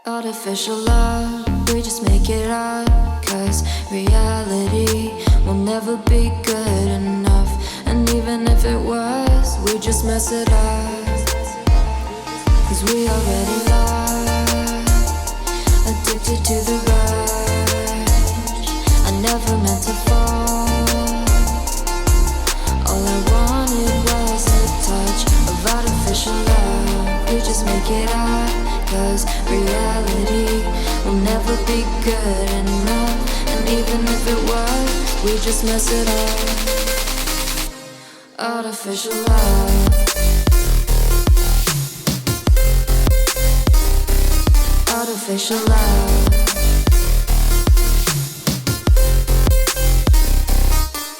Artificial love, we just make it up, 'cause reality will never be good enough. And even if it was, we just mess it up, 'cause we already lost, addicted to the rush. I never meant to fall, all I wanted was a touch of artificial love. We just make it up, 'cause reality will never be good enough. And even if it was, we just mess it up. Artificial love, artificial love,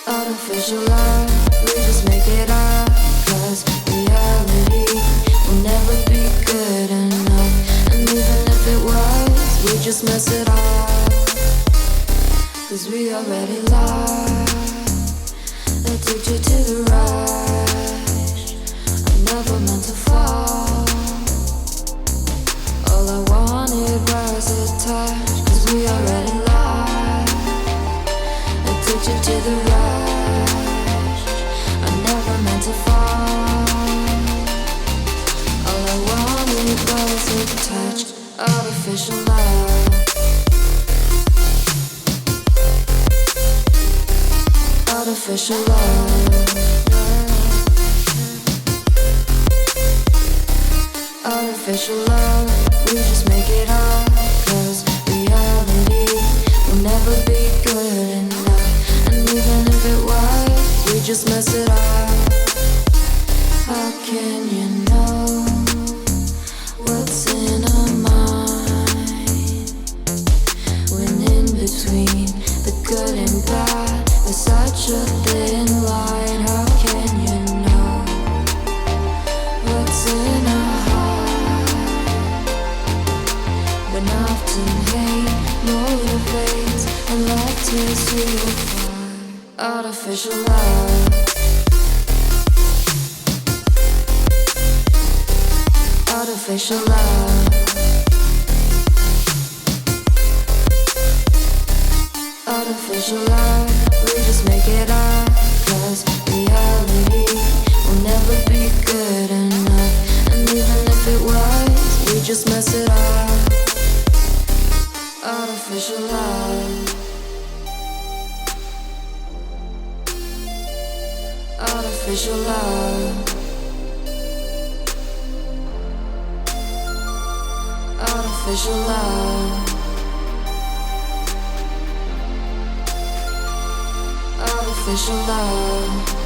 artificial love. We just make it up, 'cause reality will never be good enough. And even if it was, we just mess it up, 'cause we already lost, addicted to the rush. I never meant to fall, all I wanted was a touch, 'cause we already lost, addicted to the rush. I never meant to fall, all I wanted was a touch. Artificial love, artificial love, artificial love. We just make it up, 'cause reality will never be good enough. And even if it was, we just mess it up. How can you know what's in our mind when in between the good and bad there's such a thin line? How can you know what's in our heart when often hate motivates and love tears you apart? Artificial love, artificial love, artificial love. We just make it up, 'cause reality will never be good enough. And even if it was, we just mess it up. Artificial love, artificial love, artificial love, artificial love.